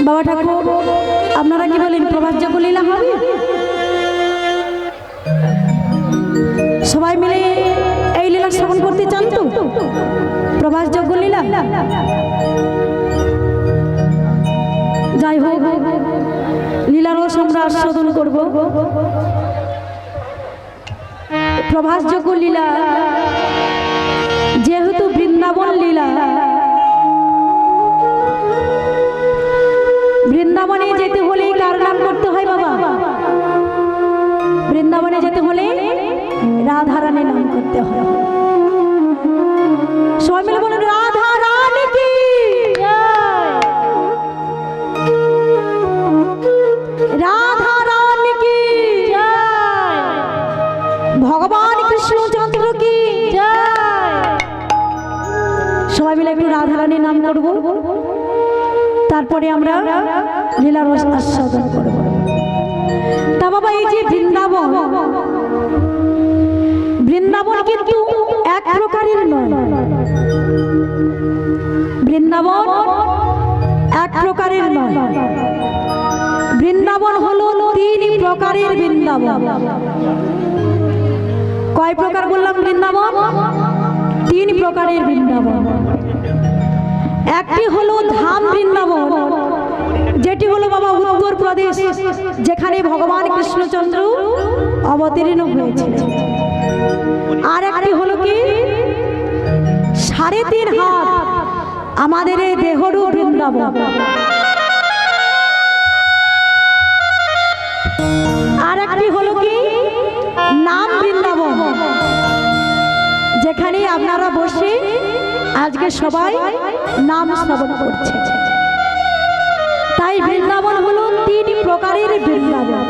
বাবা ঠাকুর আপনারা কি বলেন প্রভাসযোগ্য লীলা হবে? সবাই মিলে এই লীলা শ্রবণ করতে চান তো? প্রভাসযোগ্য লীলা যাই হোক লীলার রস আমরা আস্বাদন করব। প্রভাসযোগ্য লীলা যেহেতু বৃন্দাবন লীলা, বৃন্দাবনে যেতে হলে কার নাম করতে হয় বাবা? বৃন্দাবনে যেতে হলে রাধারানীর নাম করতে হয়। সবাই মিলে বলুন রাধা রানী কি, রাধা রানী কি, ভগবান কৃষ্ণচন্দ্র কি। সবাই মিলে একটু রাধা রানীর নাম করব, তারপরে আমরা লীলার আস্বাদন করব। তা বাবা এই যে বৃন্দাবন, বৃন্দাবন কিন্তু এক প্রকারের নয়। বৃন্দাবন এক প্রকারের নয়, বৃন্দাবন হলো তিন প্রকারের বৃন্দাবন। কয় প্রকার বললাম বৃন্দাবন? তিন প্রকারের বৃন্দাবন। একটি হলো ধাম বৃন্দাবন, যেটি হলো বাবা উত্তর প্রদেশ, যেখানে ভগবান কৃষ্ণচন্দ্র অবতীর্ণ হয়েছিলেন। আর একটি হলো কি 3.5 হাত আমাদের এই দেহরু বৃন্দাবন। আর একটি হলো কি নাম বৃন্দাবন, যেখানে আপনারা বসে আজকে সবাই নাম শ্রবণ করছে। তাই বৃন্দাবন হলো তিন প্রকারের বৃন্দাবন।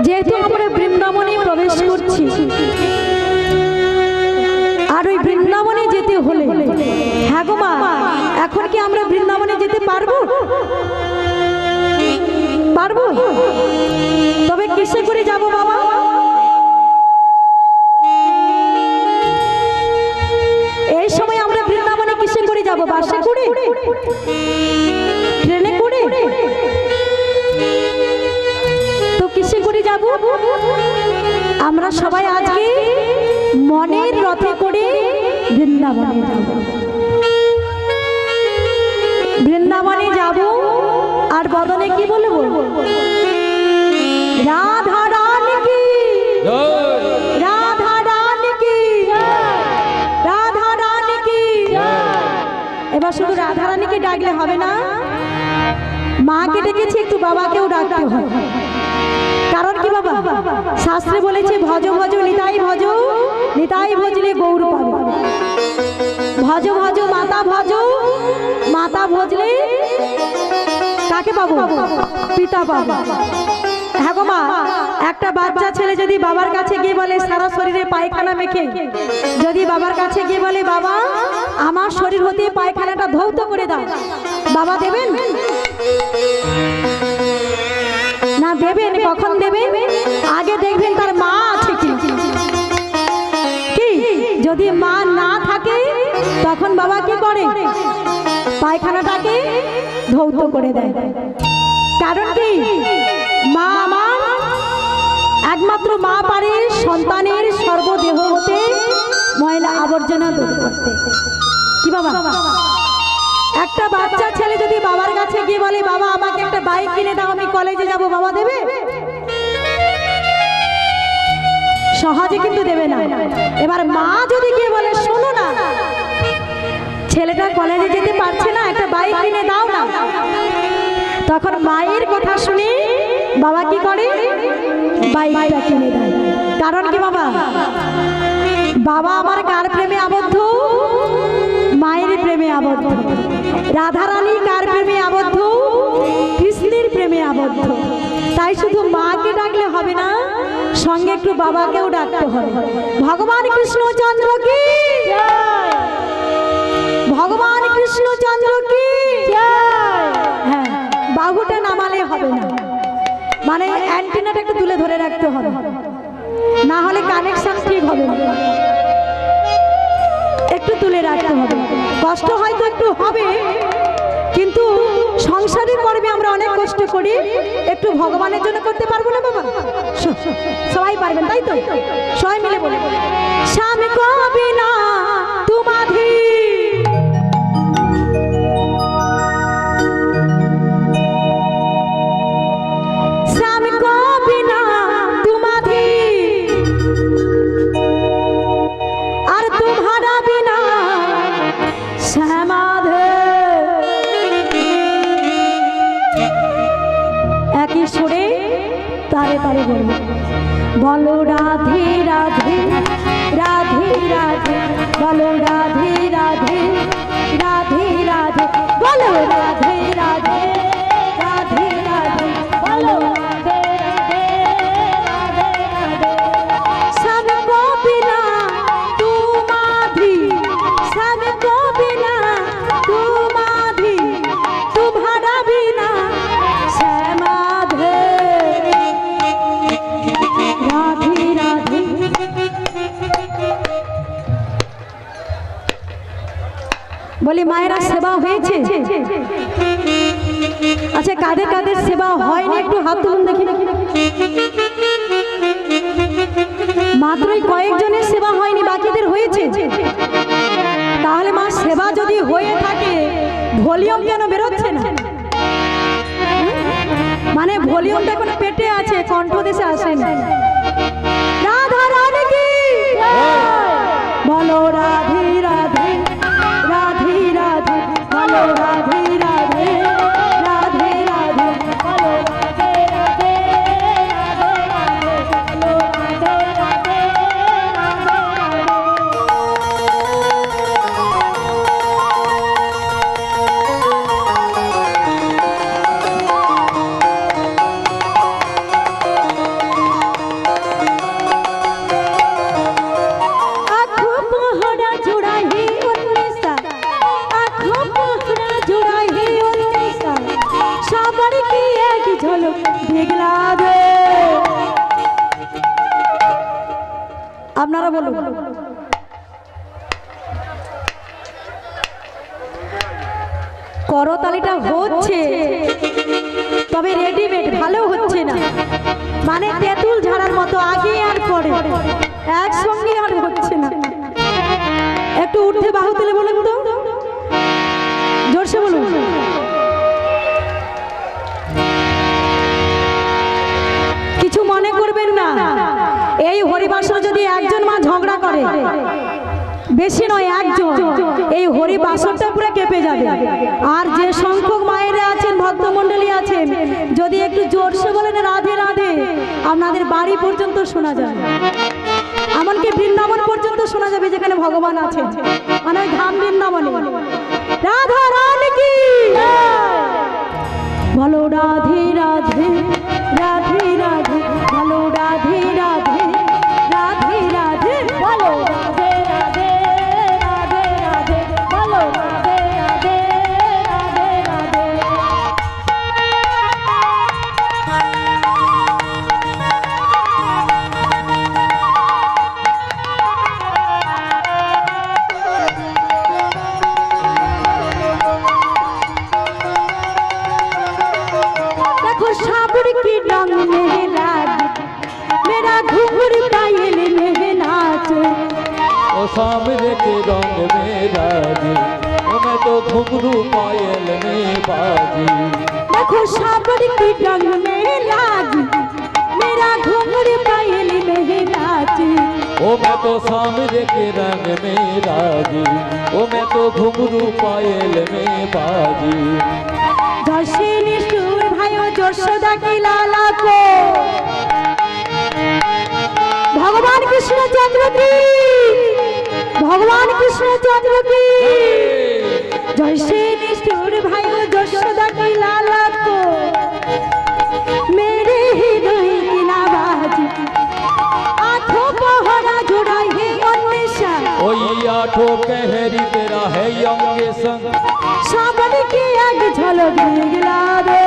যেহেতু আমরা বৃন্দাবনে প্রবেশ করছি, আর ওই বৃন্দাবনে যেতে হলে, হ্যাঁ গো মা, এখন কি আমরা বৃন্দাবনে যেতে পারবো? পারবো? তবে কিসে করে যাব বাবা? এই সময় আমরা বৃন্দাবনে কিসে করে যাব? বাসে করে, ট্রেনে করে, তো কিসে করে যাব? আমরা সবাই আজকে মনের রথে করে বৃন্দাবনে যাব। বৃন্দাবনে যাব আর বদনে কি বলবো? রাধা রানী কি, রাধা রানী কি, রাধা রানী কি। এবার শুধু রাধা রানীকে ডাকলে হবে না, মাকে ডেকেছি একটু বাবাকেও ডাকতে হয়। কারণ কি বাবা? শাস্ত্রে বলেছে ভজ ভজ নিতাই ভজ, নিতাই ভজলে গৌর পাবে। ভজ ভজ মাতা ভজ, মাতা ভজলে কাকে পাবো? পিতা পাবো। হ্যাঁ গো মা, একটা বাচ্চা ছেলে যদি বাবার কাছে গিয়ে বলে সারা শরীরে পায়খানা মেখে, যদি বাবার কাছে গিয়ে বলে বাবা আমার শরীর হতে পায়খানাটা ধৌত করে দাও, বাবা দেবেন না? দেবেন। কখন দেবেন? আগে দেখবেন তার মা আছে কি। যদি মা না থাকে তখন বাবা কি করে? পায়খানাটাকে ধৌত করে দেয়। কারণ কি? মা আমার একমাত্র মা পারে সন্তানের সর্বদেহ হতে ময়লা আবর্জনা দূর করতে। কি বাবা? একটা বাচ্চা ছেলে যদি বাবার কাছে গিয়ে বলে বাবা আমাকে একটা বাইক কিনে দাও, আমি কলেজে যাব, বাবা দেবে? সহজে কিন্তু দেবে না। এবার মা যদি গিয়ে বলে শোনো না, ছেলেটা কলেজে যেতে পারছে না, একটা বাইক কিনে দাও না, তখন মায়ের কথা শুনে বাবা কি করে? বাইকটা কিনে দেয়। কারণ কি বাবা? বাবা আমার কার প্রেমে আবদ্ধ? মায়ের প্রেমে আবদ্ধ। রাধা রানী কার প্রেমে আবদ্ধ? কৃষ্ণের প্রেমে আবদ্ধ। তাই শুধু মাকে ডাকলে হবে না, সঙ্গে একটু বাবাকেও ডাকতে হবে। ভগবান কৃষ্ণচন্দ্র কি, ভগবান কৃষ্ণচন্দ্র কি। হ্যাঁ, বাহুটা নামালে হবে না, মানে অ্যান্টেনাটা একটু তুলে ধরে রাখতে হবে, না হলে কানেকশন ঠিক হবে না। একটু তুলে রাখতে হবে, কষ্ট হয়তো একটু হবে, কিন্তু কর্মে আমরা অনেক কষ্ট করি, একটু ভগবানের জন্য করতে পারবো না বাবা? সবাই পারবেন তাই তো? সবাই মিলে বলে স্বামী কবি না তোমাধি স্বামী কবি না তোমাধি আর তোমারা বিনা শ্যামাধে। একই সুরে তারে তারে বলবো বলো রাধে রাধে রাধে রাধে বলো রাধে রাধে রাধে রাধে বলো রাধে রাধে রাধে রাধে বলো রাধে রাধে রাধে রাধে। স্বামী কবি না তোমাধি স্বামী কবি না তোমাধি তোমারা বিনা শ্যামাধে রাধে রাধে। বলি মায়েরা সেবা হয়েছে? আচ্ছা কাদের কাদের সেবা হয়নি একটু হাত তুলুন দেখি। মাত্রই কয়েকজনের সেবা হয়নি, বাকিদের হয়েছে। তাহলে মা সেবা যদি হয়ে থাকে ভলিউম কেন বেরোচ্ছে না? মানে ভলিউমটা কোনো পেটে আছে, কণ্ঠদেশে আসেনি। রাধা রানী কি বলো রাধে রাধে রাধে রাধে বলো রাধে রাধে রাধে রাধে বলো রাধে রাধে রাধে রাধে বলো রাধে রাধে রাধে রাধে। আপনারা বলুন করতালিটা হচ্ছে, তবে রেডিমেড ভালো হচ্ছে না। মানে তেঁতুল ঝাড়ার মতো আগে আর পরে একসঙ্গে আর হচ্ছে না। একটু উঠে বাহু তুলে বলুন তো, জোরসে বলুন। কিছু মনে করবেন না, এই হরিবাসর যদি একজন মা ঝগড়া করে, বেশি নয় একজন, এই হরিবাসরটা পুরো কেঁপে যাবে। আর যে সংখ্যক মায়েরা আছেন, ভক্তমণ্ডলী আছেন, যদি একটু জোরসে বলেন রাধে রাধে, আপনাদের বাড়ি পর্যন্ত শোনা যাবে, এমনকি বৃন্দাবন পর্যন্ত শোনা যাবে যেখানে ভগবান আছেন, মানে ওই ধাম বৃন্দাবনে। রাধা রানী কি বলো রাধে রাধে রাধে রাধে বলো রাধে রাধে রাধে রাধে বলো রাধে রাধে রাধে রাধে বলো রাধে রাধে রাধে রাধে। देखो साबर की रंग में लाग मेरा घूंघट पायल में नाच। ओ सामरे के रंग में राजी ओ मैं तो घुंघरू पायल में बाजी। देखो साबर की रंग में लाग मेरा घूंघट पायल में नाच। ओ मैं तो सामरे के रंग में राजी ओ मैं तो घुंघरू पायल में बाजी। दशनी सुर भाइयों यशोदा की लाला को भगवान कृष्ण चंद्र की भगवान कृष्ण चंद्र की दशनी सुर भाइयों यशोदा की लाला को मेरे हृदय की आवाज आठों पहरा जुड़ाई है उन्नीसा। ओ ये आठों कहरी तेरा है यंगे संग सावन की एक झलक दिखला दो।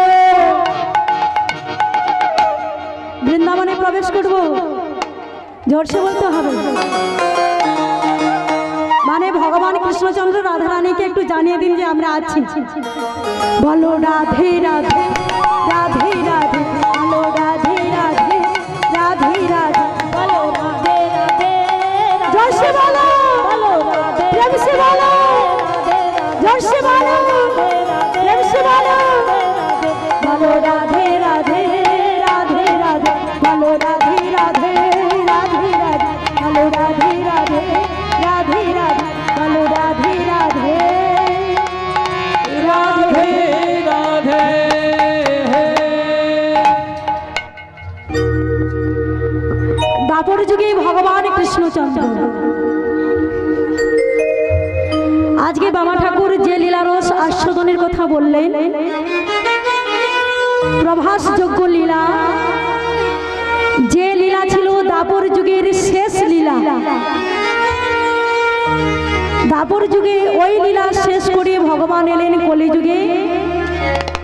বৃন্দাবনে প্রবেশ করব, জোরসে বলতে হবে। মানে তাই ভগবান কৃষ্ণচন্দ্র রাধা রানীকে একটু জানিয়ে দিন যে আমরা আছি। বলো রাধে রাধে রাধে রাধে, বলো রাধে রাধে রাধে রাধে, বলো রাধে রাধে জয় শ্রী বলো, প্রেম সে বলো, জয় শ্রী বলো, প্রেম সে বলো। বলো রাধে রাধে রাধে রাধে, বলো রাধে রাধে রাধে রাধে, বলো রাধে রাধে রাধে রাধে, বলো রাধে রাধে রাধে। রাধে দাপর যুগে ভগবান কৃষ্ণচন্দ্র আজকে বাবা ঠাকুর যে লীলারস আস্বাদনের কথা বললেন, প্রভাসযোগ্য লীলা, যে লীলা ছিল দাপর যুগের শেষ লীলা। দাপর যুগে ওই লীলা শেষ করে ভগবান এলেন কলিযুগে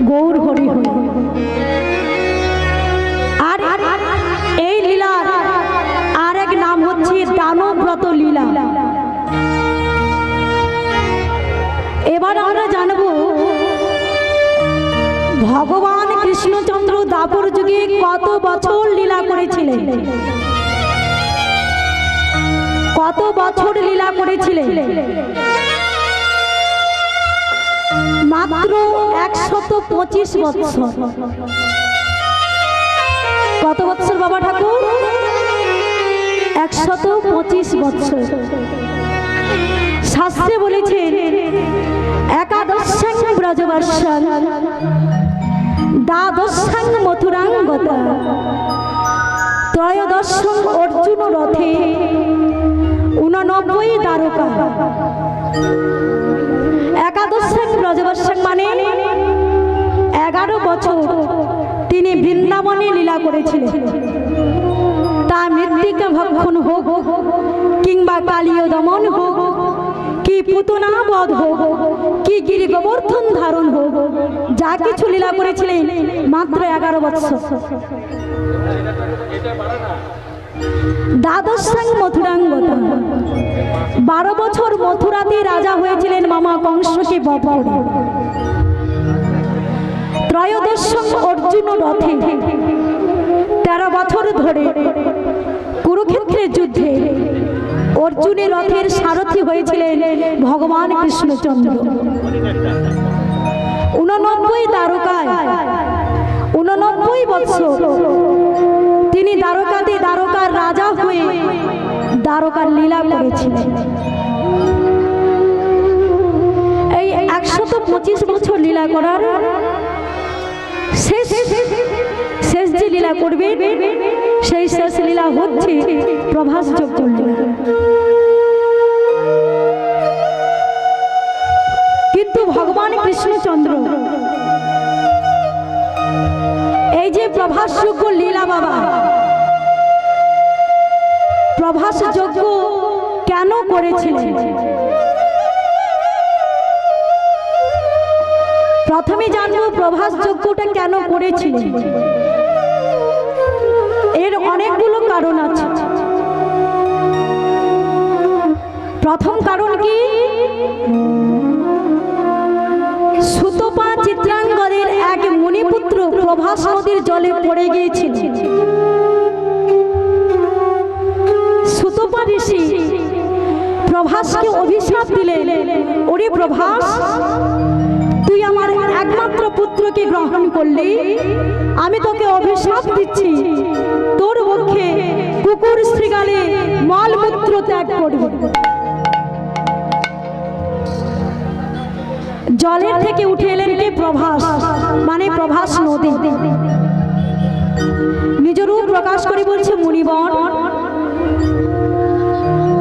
গৌর হরি হয়ে। আর এই লীলার আর এক নাম হচ্ছে দানব্রত লীলা। এবার আমরা জানব ভগবান কৃষ্ণচন্দ্র দাপর যুগে কত বছর লীলা করেছিলেন, কত বছর লীলা করেছিলেন। মাত্র 125 বছর। কত বছর বাবা ঠাকুর? 125 বছর। শাস্ত্রে বলেছেন একাদশাং ব্রজবর্ষং দ্বাদশাং মথুরাঙ্গতা ত্রয়োদশং অর্জুন রথে 89 দ্বারকা। একাদশাং ব্রজবর্ষং মানে 11 বছর তিনি বৃন্দাবনে লীলা করেছিলেন। তা মৃত্তিকা ভক্ষণ হোক, কিংবা কালীয় দমন হোক, কি পুতনা বধ হোক, কি গিরি গোবর্ধন ধারণ হোক, যা কিছু লীলা করেছিলেন মাত্র 11 বছর। দ্বাদশাং মথুরাঙ্গতা 12 বছর মথুরাতে রাজা হয়েছিলেন মামা কংসকে বধ করে। ত্রয়োদশং অর্জুন রথে 13 বছর ধরে কুরুক্ষেত্রের যুদ্ধে অর্জুনের রথের সারথি হয়েছিলেন ভগবান কৃষ্ণচন্দ্র। 89 দ্বারকায় 89 বছর তিনি দ্বারকাতে দ্বারকার রাজা হয়ে দ্বারকার লীলা করেছিলেন। এই 125 বছর লীলা করার শেষ যে লীলা করবে সেই শেষ লীলা হচ্ছে প্রভাসযোগ্য লীলা। কিন্তু ভগবান কৃষ্ণচন্দ্র এই যে প্রভাসযোগ্য লীলা বাবা, প্রভাসযোগ্য কেন করেছিলেন? প্রথমে জানবো প্রভাসযোগ্যটা কেন করেছিলেন। এর অনেকগুলো কারণ আছে। প্রথম কারণ কি, সুতপা চিত্রাঙ্গদের এক মুনিপুত্র প্রভাস নদীর জলে পড়ে গিয়েছিল। সুতপা ঋষি প্রভাসকে অভিশাপ দিলেন, ওরে প্রভাস, তুই আমার একমাত্র পুত্রকে গ্রহণ করলি, আমি তোকে অভিশাপ দিচ্ছি, তোর মুখে কুকুর শৃগালে মলমূত্র ত্যাগ করবে। জলের থেকে উঠে এলেন কে? প্রভাস, মানে প্রভাস নদী। নিজ রূপ প্রকাশ করে বলছে, মুনিবর,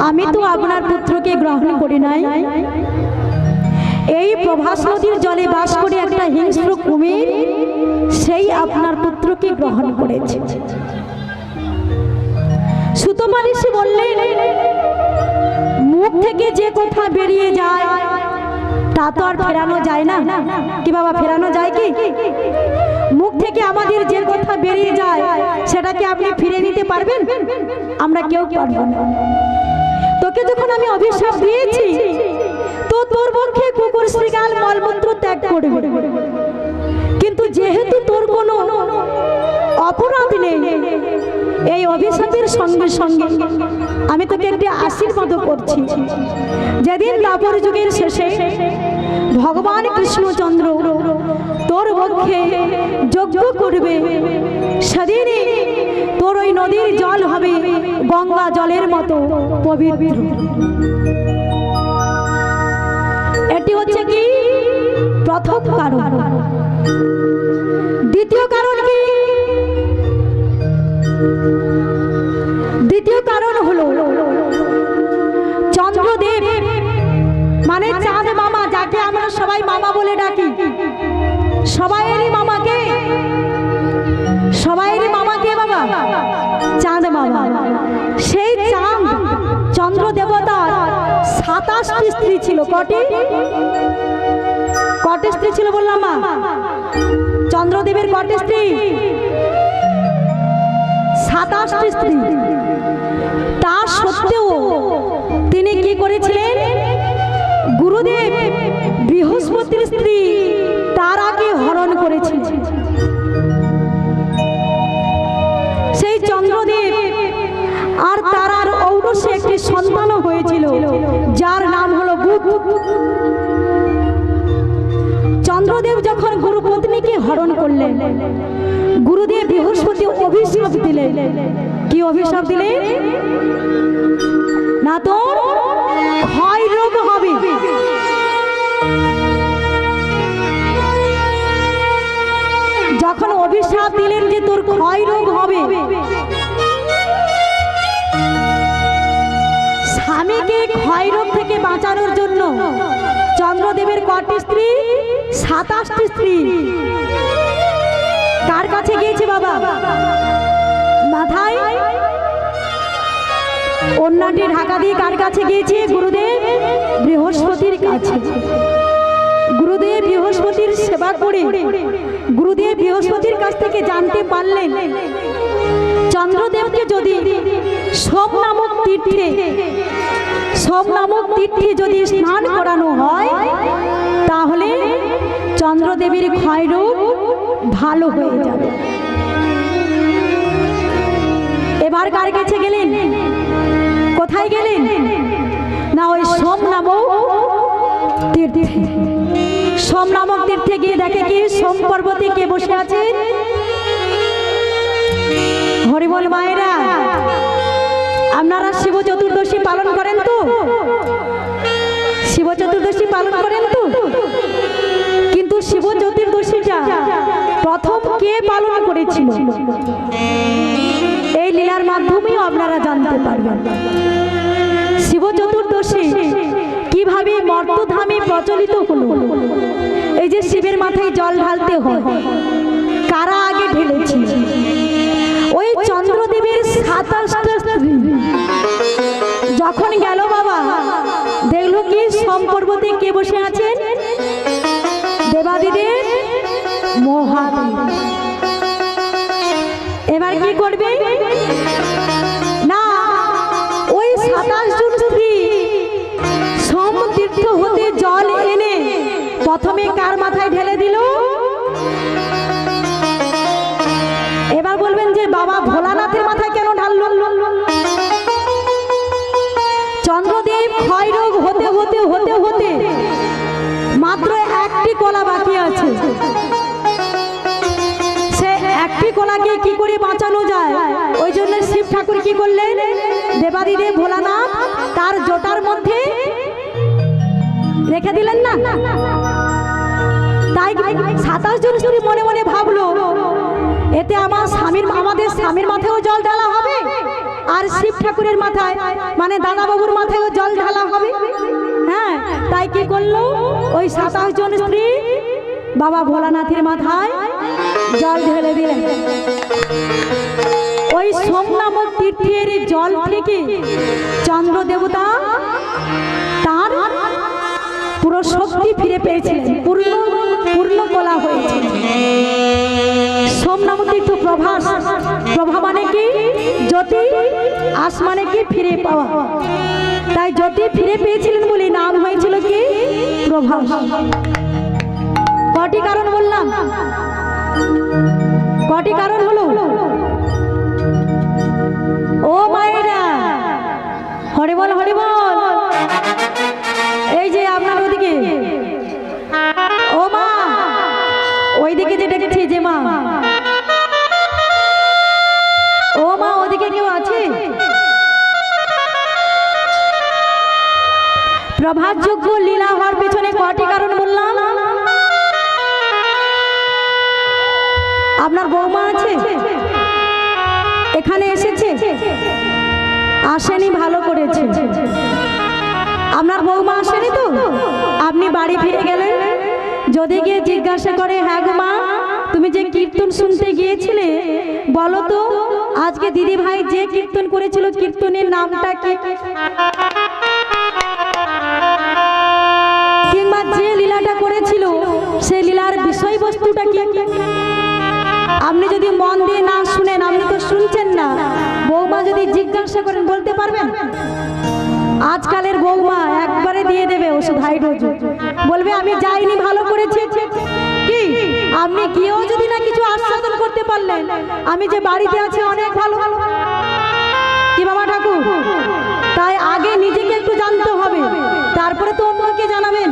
আমি তো আপনার পুত্রকে গ্রহণ করি নাই, এই প্রভাস নদীর জলে বাস করে একটা হিংস্র কুমির সেই আপনার পুত্রকে গ্রহণ করেছে। সুতপা ঋষি বললেন, মুখ থেকে যে কথা বেরিয়ে যায় তা তো আর ফেরানো যায় না। কি বাবা, ফেরানো যায় কি? মুখ থেকে আমাদের যে কথা বেরিয়ে যায় সেটাকে আপনি ফিরে নিতে পারবেন? আমরা কেউ পারব না। তো তোকে যখন আমি অভিশাপ দিয়েছি তো তোর পক্ষে কুকুর শ্রীগাল মলমূত্র ত্যাগ করবে, কিন্তু যেহেতু তোর কোনো অপরাধ নেই, এই অভিশাপের সঙ্গে সঙ্গে আমি তোকে একটি আশীর্বাদ করছি। যেদিন দ্বাপর যুগের শেষে ভগবান কৃষ্ণচন্দ্র তোর পক্ষে যজ্ঞ করবে, সেদিনই তোর ওই নদীর জল হবে গঙ্গা জলের মতো পবিত্র। এটি হচ্ছে কি প্রথম কারণ। দ্বিতীয় কারণ কি? দ্বিতীয় কারণ হলো চন্দ্রদেব মানে চাঁদ মামা, যাকে আমরা সবাই মামা বলে ডাকি, সবাইয়েরই মামাকে, সবাইয়েরই মামাকে বাবা চাঁদ মামা। সেই চাঁদ চন্দ্র দেবতার 27টি স্ত্রী ছিল। কটি কটি স্ত্রী ছিল বললাম মা? চন্দ্রদেবের কটি স্ত্রী? 27টি স্ত্রী। তা সত্ত্বেও তিনি কি করেছিলেন? গুরুদেব বৃহস্পতির স্ত্রী তারাকে হরণ করেছিলেন। সেই চন্দ্রদেব আর তারার ঔরসে একটি সন্তান হয়েছিল, যার নাম হলো বুধ। চন্দ্রদেব যখন গুরুপত্নীকে হরণ করলেন, গুরুদেব বৃহস্পতি অভিশাপ দিলেন। কি অভিশাপ দিলেন? না তোর ক্ষয় রোগ হবে। যখন অভিশাপ দিলেন যে তোর ক্ষয় রোগ হবে, স্বামীকে ক্ষয় রোগ থেকে বাঁচানোর জন্য চন্দ্রদেবের কটি স্ত্রী? 27টি স্ত্রী। কার কাছে গিয়েছে বাবা? মাথায় ওন্নাটি ঢাকা দিয়ে কার কাছে গিয়েছে? গুরুদেব বৃহস্পতির কাছে। গুরুদেব বৃহস্পতির সেবা করে গুরুদেব বৃহস্পতির কাছ থেকে জানতে পারলেন চন্দ্রদেবকে যদি সোম নামক তীর্থে যদি স্নান করানো হয়, তাহলে চন্দ্রদেবের ক্ষয় রোগ ভালো হয়ে যাবে। এবার কার কাছে গেলেন? কোথায় গেলেন? না ওই সোম নামক তীর্থে। সোম নামক তীর্থে গিয়ে দেখে কি সোম পর্বতে কে বসে আছে? হরিবল মায়েরা, আপনারা শিব চতুর্দশী পালন করেন তো? শিব চতুর্দশী পালন করেন তো? কিন্তু শিব চতুর্দশীটা প্রথম কে পালন করেছিল? এই লীলার মাধ্যমেও আপনারা জানতে পারবেন শিব চতুর্দশী কিভাবে মর্তধামে প্রচলিত হলো। এই যে শিবের মাথায় জল ঢালতে হয়, কারা আগে ঢেলেছিল? ওই চন্দ্রদেবের 27টা স্ত্রী। যখন গেল বাবা, দেখলো কি সোম পর্বতে কে বসে আছেন? দেবাদিদেব মহাদেব। এবার কি করবে? না, ওই 27 জন স্ত্রী সোম তীর্থ হতে জল এনে প্রথমে কার মাথায় ঢেলে দিল? এবার বলবেন যে বাবা ভোলানাথের মাথায় কেন ঢাললো? চন্দ্রদেব ক্ষয় রোগ হতে হতে হতে হতে মাত্র একটি কলা বাকি আছে। সে একটি কলাকে কি করে বাঁচানো যায়, ওই জন্য শিব ঠাকুর কি করলেন? দেবাদিদেব ভোলানাথ তার জটার মধ্যে রেখে দিলেন না। তাই 27 জন স্ত্রী মনে মনে ভাবলো, এতে আমাদের স্বামীর মাথায়ও জল ঢালা হবে, আর শিব ঠাকুরের মাথায় মানে দাদা বাবুর মাথায়ও জল ঢালা হবে। হ্যাঁ, তাই কি করলো? ওই 27 জন স্ত্রী বাবা ভোলানাথের মাথায় জল ঢেলে দিলেন। ওই সোম নামক তীর্থের জল থেকে চন্দ্র দেবতা তার পুরো শক্তি ফিরে পেয়েছিলেন, পূর্ণ কলা হয়েছে। সোম নামক তীর্থ প্রভা মানে কি? জ্যোতি। আস মানে কি? ফিরে পাওয়া। তাই জ্যোতি ফিরে পেয়েছিলেন বলে নাম হয়েছিল কি প্রভাস। কটি কারণ বললাম, কটি কারণ হলো। ও মায়েরা হরে বল হরে বল। এই যে আপনার ওদিকে, ও মা ওইদিকে যে ডেকেছি যে মা, ও মা ওদিকে কেউ আছে? প্রভাতযোগ্য লীলা হওয়ার পিছনে কটি কারণ বললাম। আপনার বৌমা আছে এখানে এসেছে? আসেনি, ভালো করেছে। আপনার বৌমা আসেনি তো? আপনি বাড়ি ফিরে গেলেন, যদি গিয়ে জিজ্ঞাসা করে হ্যাঁ গো মা তুমি যে কীর্তন শুনতে গিয়েছিলে বলো তো আজকে দিদি ভাই যে কীর্তন করেছিল কীর্তনের নামটা কি, কিংবা যে লীলাটা করেছিল সেই লীলার বিষয়বস্তুটা কি। আপনি যদি মন দিয়ে না শুনেন, আপনি তো শুনছেন না, বৌমা যদি জিজ্ঞাসা করেন বলতে পারবেন? আজকালের বৌমা একবারে দিয়ে দেবে ওষুধ হাইড্রোজেন, বলবে আমি যাইনি ভালো করেছি। কি আপনি গিয়েও যদি না কিছু আস্বাদন করতে পারলেন, আমি যে বাড়িতে আছি অনেক ভালো। কি বাবা ঠাকুর? তাই আগে নিজেকে একটু জানতে হবে, তারপরে তো অন্যকে জানাবেন।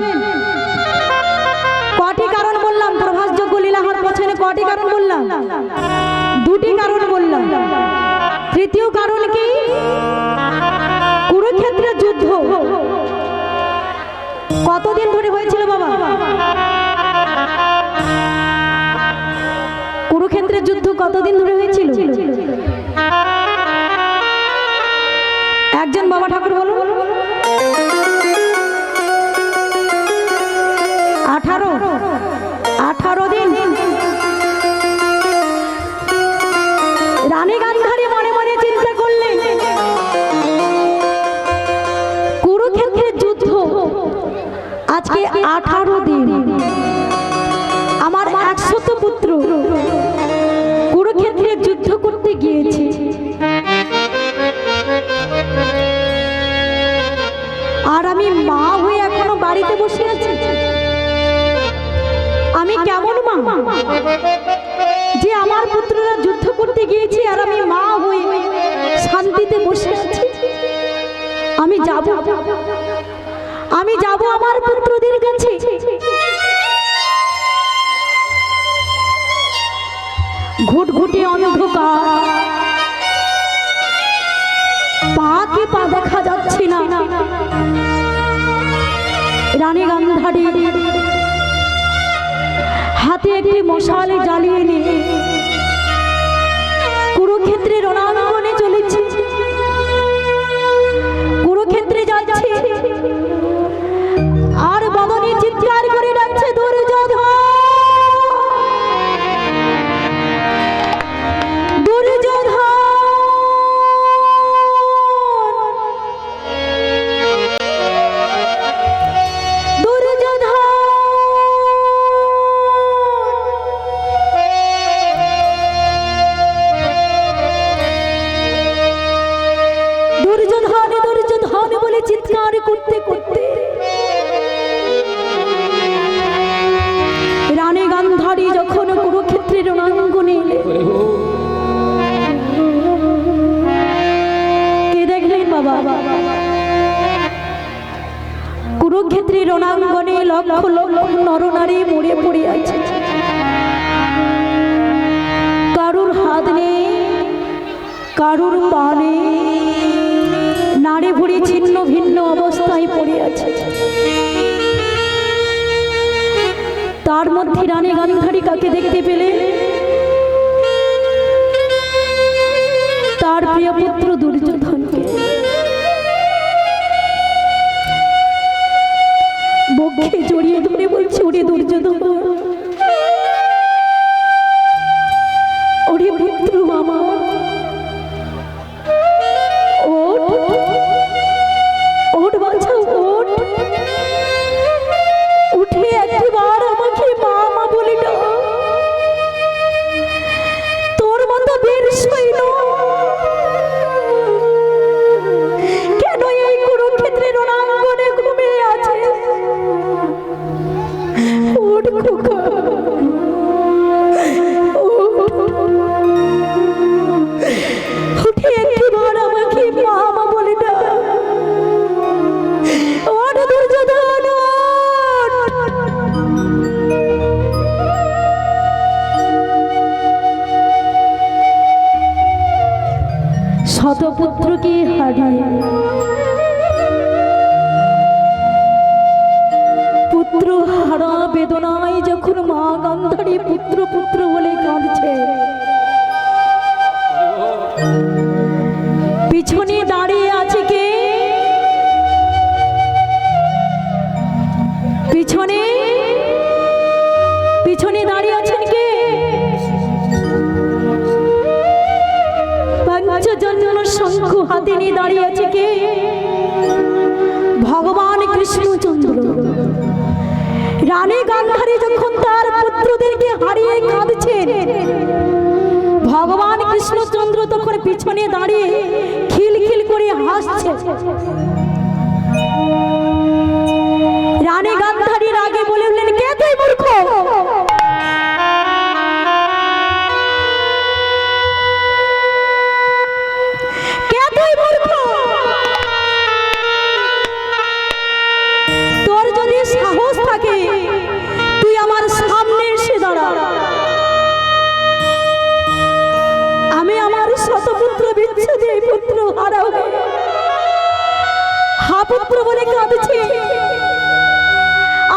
কটি কারণ বললাম প্রভাসযোগ্য লীলা হওয়ার পেছনে, কটি কারণ বললাম? দুটি কারণ বললাম। তৃতীয় কারণ কি? কুরুক্ষেত্রের যুদ্ধ কতদিন ধরে হয়েছিল বাবা? কুরুক্ষেত্রের যুদ্ধ কতদিন ধরে হয়েছিল? একজন বাবা ঠাকুর বলুন। 18 দিন। রানী গান্ধারী মনে মনে চিন্তা করলেন কুরুক্ষেত্রের যুদ্ধ আজকে 18 দিন, আমার 100 পুত্র কুরুক্ষেত্রের যুদ্ধ করতে গিয়েছে, আর আমি মা হয়ে এখনো বাড়িতে বসে আছি। আমি কেমন মা যে আমার পুত্ররা যুদ্ধ করতে গিয়েছে আর আমি মা হয়ে শান্তিতে বসে আছি? আমি যাব আমার পুত্রদের কাছে, ঘুটঘুটে অন্ধকার, পাকে পা দেখা যাচ্ছে না। রানী গান্ধারী হাতে একটি মশালে জ্বালিয়ে নিয়ে কুরুক্ষেত্রের রণাঙ্গনে চলেছে, কুরুক্ষেত্রে যাচ্ছে, আর বদনে চিৎকার করে ডাকছে দুর্যোধন, দুর্যোধন। চিৎকার করতে করতে রানী গান্ধারী যখন কুরুক্ষেত্রের রণাঙ্গনে কে দেখলেন বাবা? কুরুক্ষেত্রের রণাঙ্গনে লক্ষ লক্ষ নরনারী মরে পড়ে আছে, কারুর হাত নেই, কারুর পা নেই, নাড়ে ভুড়ি ছিন্ন ভিন্ন অবস্থায় পড়ে আছে। তার মধ্যে রানী গান্ধারী কাকে দেখতে পেলে? তার প্রিয় পুত্র দুর্যোধনকে। বক্ষে জড়িয়ে ধরে বলছে, ওরে দুর্যোধন, ওরে পুত্র আমার, উঠে একবার আমাকে মা মা বলে ডাক। তোর মতো বীর সৈন্য কেন এই কুরুক্ষেত্রে কাটিয়ে পুত্র হারা বেদনায় যখন মা গান্ধারী পুত্র পুত্র বলে কাঁদছে, পিছনে দাঁড়িয়ে আছে কে? পিছনে পিছনে দাঁড়িয়ে আছেন কে? পঞ্চজন্য শঙ্খ হাতে নিয়ে দাঁড়িয়ে আছে কে? ভগবান কৃষ্ণচন্দ্র। রানী গান্ধারী যখন তার পুত্রদেরকে হারিয়ে কাঁদছেন, ভগবান কৃষ্ণচন্দ্র তখন পিছনে দাঁড়িয়ে খিলখিল করে হাসছে। রানী গান্ধারীর আগে বলে উঠলেন, কে তুই মূর্খ? কে তুই মূর্খ? তোর যদি সাহস থাকে তুই আমার সামনে এসে দাঁড়া। আমি আমার শতপুত্র বিচ্ছেদে পুত্র হারাও হা পুত্র বলে কাঁদছি।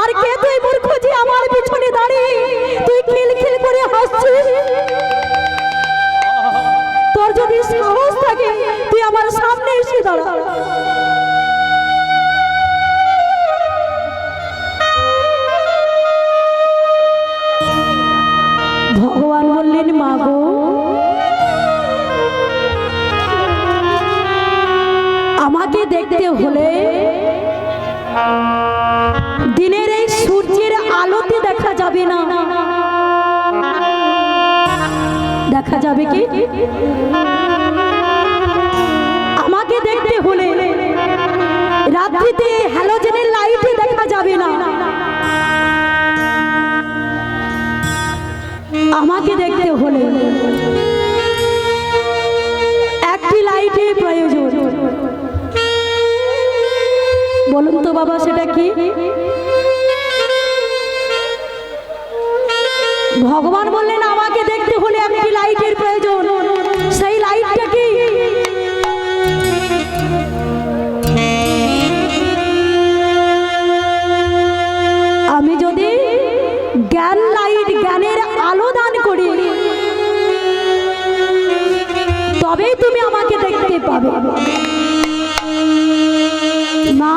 আর কে তুই মূর্খ যে আমার পিছনে দাঁড়িয়ে তুই খিলখিল করে হাসছিস? তোর যদি সাহস থাকে তুই আমার সামনে এসে দাঁড়া। ভগবান বললেন, মা গো, আমাকে দেখতে হলে দিনের এই সূর্যের আলোতে দেখা যাবে না। দেখা যাবে কি? আমাকে দেখতে হলে রাত্রিতে হ্যালোজেনের লাইটে দেখা যাবে না। আমাকে দেখতে হলে একটি লাইটের প্রয়োজন। বলুন তো বাবা, সেটা কি? ভগবান বললেন, আমাকে দেখতে হলে একটি লাইটের প্রয়োজন। সেই লাইটটা কি? আমি যদি জ্ঞান লাইট, জ্ঞানের আলো দান করি, তবেই তুমি আমাকে দেখতে পাবে। মা,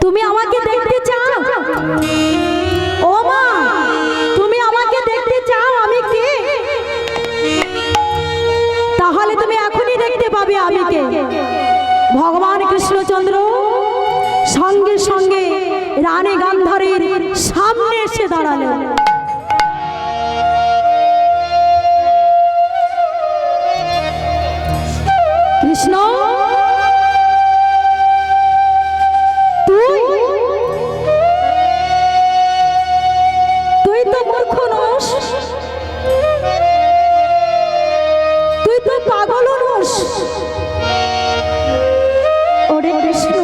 তুমি আমাকে দেখতে চাও? ও মা, তুমি আমাকে দেখতে চাও আমি কে? তাহলে তুমি এখনই দেখতে পাবে আমি কে। ভগবান কৃষ্ণচন্দ্র সঙ্গে সঙ্গে রানী গান্ধারীর সামনে এসে দাঁড়ালেন। কৃষ্ণ, তুই তো মূর্খ নস, তুই তো পাগল নস। ওরে কৃষ্ণ,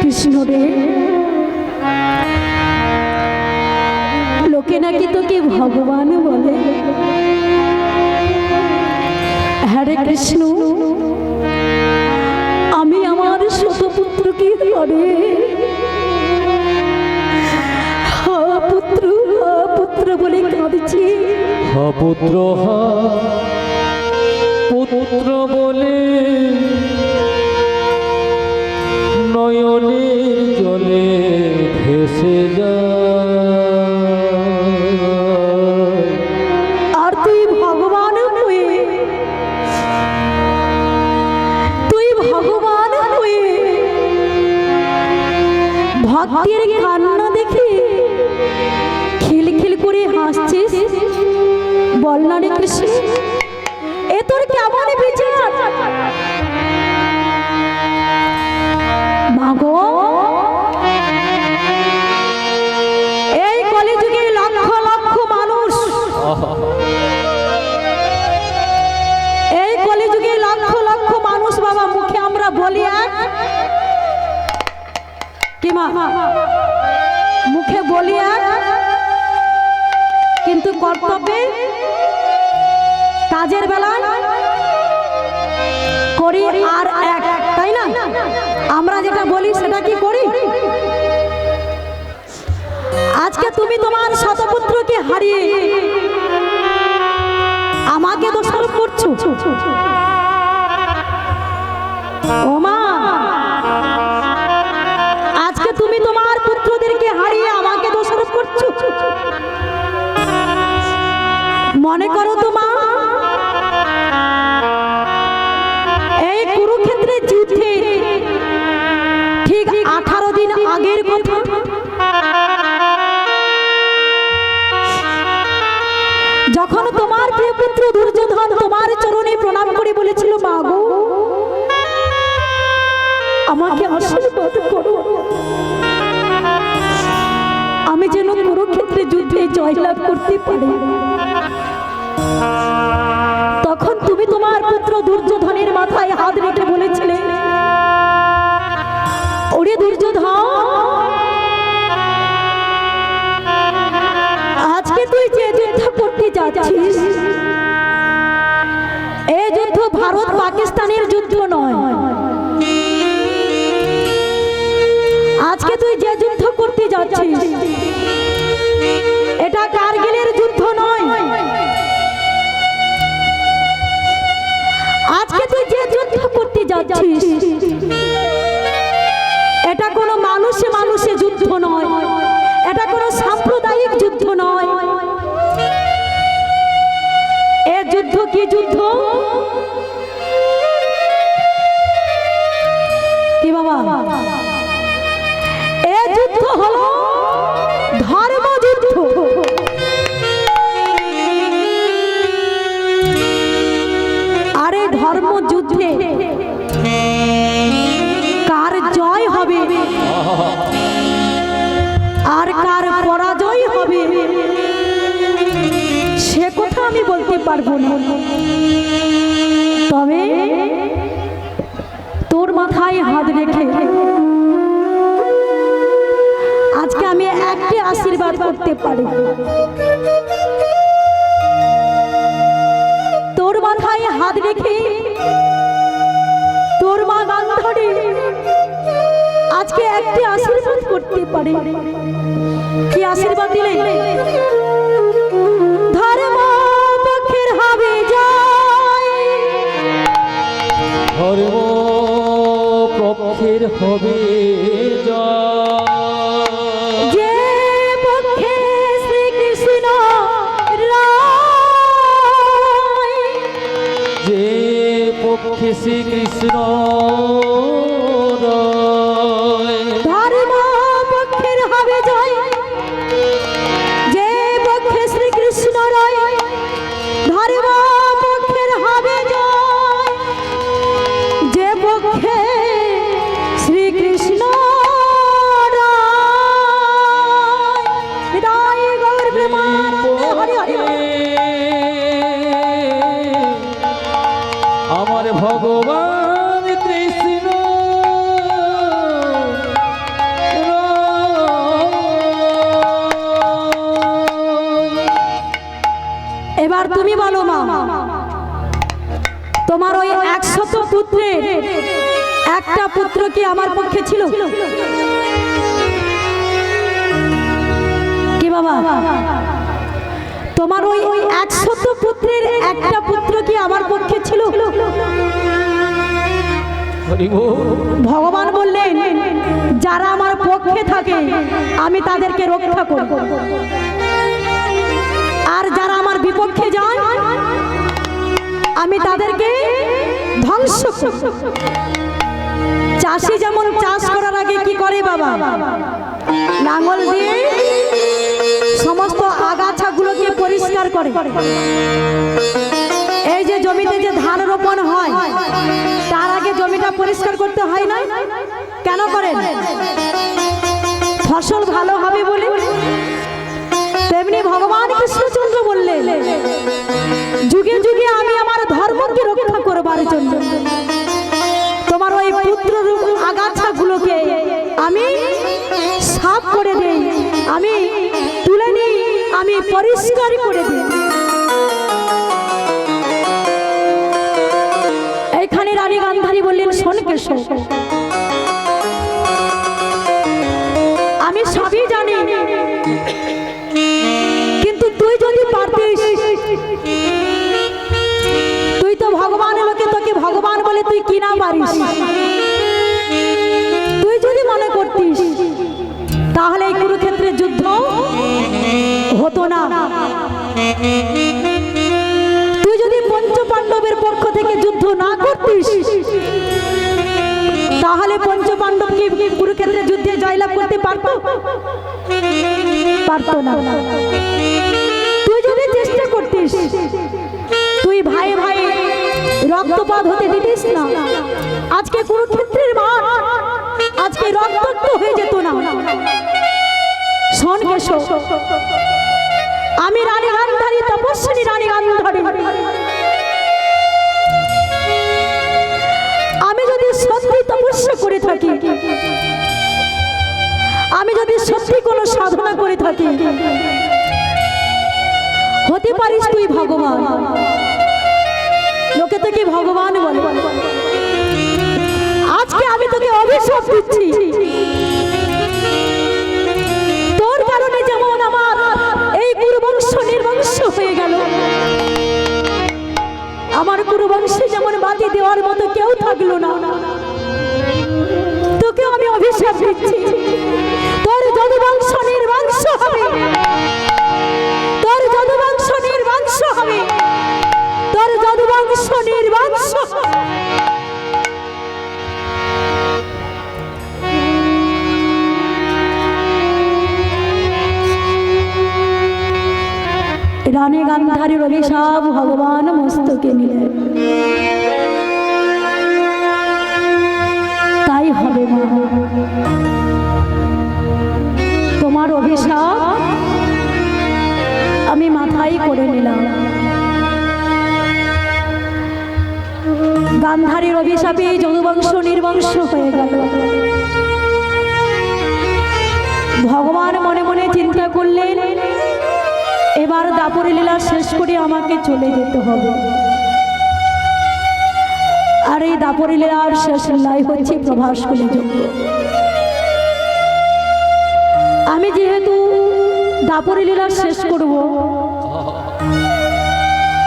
কৃষ্ণ রে, লোকে নাকি তোকে ভগবান বলে। হরে কৃষ্ণ, আমি আমার শতপুত্রকে করে হা পুত্র, হা পুত্র বলে কাঁদছি। হা পুত্র, হা পুত্র বলে নয়নের জলে ভেসে যায়। আর তুই ভগবান হয়ে, তুই ভগবান হয়ে ভক্তের কান্না দেখে খিলখিল করে হাসছিস। বল না রে কৃষ্ণ, এ তোর কেমন বিচার? মাগো, এই কলিযুগে লক্ষ লক্ষ মানুষ, এই কলিযুগে লক্ষ লক্ষ মানুষ বাবা, মুখে আমরা বলি এক, কি মা? মুখে বলি এক, কিন্তু কর্তব্যে কাজের বেলায় করি আর এক, তাই না? আমরা যেটা বলি সেটা কি করি? আজকে তুমি তোমার শতপুত্রকে হারিয়ে আমাকে দোষারোপ করছো। ও মা, আজকে তুমি তোমার পুত্রদেরকে হারিয়ে আমাকে দোষারোপ করছো। মনে করো তো মা, এই কুরুক্ষেত্রের যুদ্ধে ঠিক 18 দিন আগের কথা। যখন তোমার প্রিয় পুত্র দুর্যোধন তোমার চরণে প্রণাম করে বলেছিল, মা গো আমাকে আশীর্বাদ করো, আমি যেন কুরুক্ষেত্রে যুদ্ধে জয়লাভ করতে পারি। তখন তুমি তোমার পুত্র দুর্যোধনের মাথায় হাত রেখে বলেছিলে, ওরে দুর্যোধন, আজকে তুই যে যুদ্ধ করতে যাচ্ছিস, এই যুদ্ধ ভারত পাকিস্তানের যুদ্ধ নয়। আজকে তুই যে যুদ্ধ করতে যাচ্ছিস এটা কারগিলের যুদ্ধ নয়। আজকে তুই যে যুদ্ধ করতে যাচ্ছিস এটা কোনো মানুষে মানুষে যুদ্ধ নয়, এটা কোনো সাম্প্রদায়িক যুদ্ধ নয়। এ যুদ্ধ কি যুদ্ধ? কি বাবা? এ যুদ্ধ হলো ধর্মযুদ্ধ। আর এই ধর্মযুদ্ধে কার জয় হবে আর কার পরাজয় হবে সে কথা আমি বলতে পারবো না। তবে তোর মাথায় হাত রেখে আজকে আমি একটি আশীর্বাদ করতে পারি। তোর মাথায় হাত রেখে তোর মা গান্ধারী আজকে একটি আশীর্বাদ করতে পারি। কি আশীর্বাদ দিলে? ধর্ম পক্ষের হবে জয়, ধর্ম পক্ষের হবে জয়, যে পক্ষে শ্রীকৃষ্ণ রায়, যে পক্ষে শ্রীকৃষ্ণ রায়। ধর্ম পক্ষের হবে জয়, যে পক্ষে শ্রীকৃষ্ণ রায়, ধর্ম পক্ষের হবে জয়, যে পক্ষে শ্রীকৃষ্ণ রায়। বিদায় গৌর প্রেমানন্দে হরি হরি বল। আমার ভগবান কৃষ্ণ এবার তুমি বলো মা, তোমার ওই 100 পুত্রের একটা পুত্র কি আমার পক্ষে ছিল? কি বাবা? তোমার ওই 100 পুত্রের একটা পুত্র কি আমার পক্ষে ছিল? হরি বল। ভগবান বললেন, যারা আমার পক্ষে থাকে আমি তাদেরকে রক্ষা করব, আর যারা আমার বিপক্ষে যায় আমি তাদেরকে ধ্বংস করব। চাষি যেমন চাষ করার আগে কি করে বাবা? লাঙল দিয়ে সমস্ত আগাছাগুলোকে পরিষ্কার করে। এই যে জমিতে যে ধান রোপণ হয় তার আগে জমিটা পরিষ্কার করতে হয় না? কেন করেন? ফসল ভালো হবে বলে। তেমনি ভগবান কৃষ্ণচন্দ্র বললেন, যুগে যুগে আমি আমার ধর্মকে রক্ষা করবার জন্য তোমার ওই পুত্র আগাছাগুলোকে আমি সাফ করে দেই, আমি তুলে নিই, আমি পরিষ্কার করে দিই। পারিস, তুই যদি মনে করতিস তাহলে এই কুরুক্ষেত্রের যুদ্ধ হতো না। তুই যদি পঞ্চ পাণ্ডবের পক্ষ থেকে যুদ্ধ না করতিস তাহলে পঞ্চ পাণ্ডব কি কুরুক্ষেত্রের যুদ্ধে জয়লাভ করতে পারতো? পারতো না। তুই যদি চেষ্টা করতিস, তুই ভাই ভাই রক্তপাত হতে দিতিস না, আজকে কুরুক্ষেত্রের মাঠ আজকে রক্তাক্ত হয়ে যেত না। শোন কেশব, আমি রানী গান্ধারী, তপস্বিনী রানী গান্ধারী, আমি যদি সত্যি তপস্যা করে থাকি, আমি যদি সত্যি কোনো সাধনা করে থাকি, হতে পারিস তুই ভগবান। লোকে তোকে ভগবান বলে। আজকে আমি তোকে অভিশাপ দিচ্ছি, তোর কারণে যেমন আমার এই কুরুবংশ নির্বংশ হয়ে গেল, আমার কুরুবংশে যেমন বাতি দেওয়ার মতো কেউ থাকলো না, তোকেও আমি অভিশাপ দিচ্ছি। তোর যদুবংশ নির্বংশ হবে, তোর যদুবংশ নির্বংশ হবে, তোর যদুবংশ নির্বংশ হবে। রানী গান্ধারীর অভিশাপ ভগবান মস্তকে নিলেন। তাই হবে মা, তোমার অভিশাপ আমি মাথায় করে নিলাম। গান্ধারীর অভিশাপে যদুবংশ নির্বংশ হয়ে গেল। ভগবান মনে মনে চিন্তা করলেন, এবার দাপরি লীলা শেষ করে আমাকে চলে যেতে হবে। আর এই দাপরি লীলার শেষ লীলাই হচ্ছে প্রভাসকুলে যজ্ঞ। আমি যেহেতু দাপরি লীলা শেষ করব,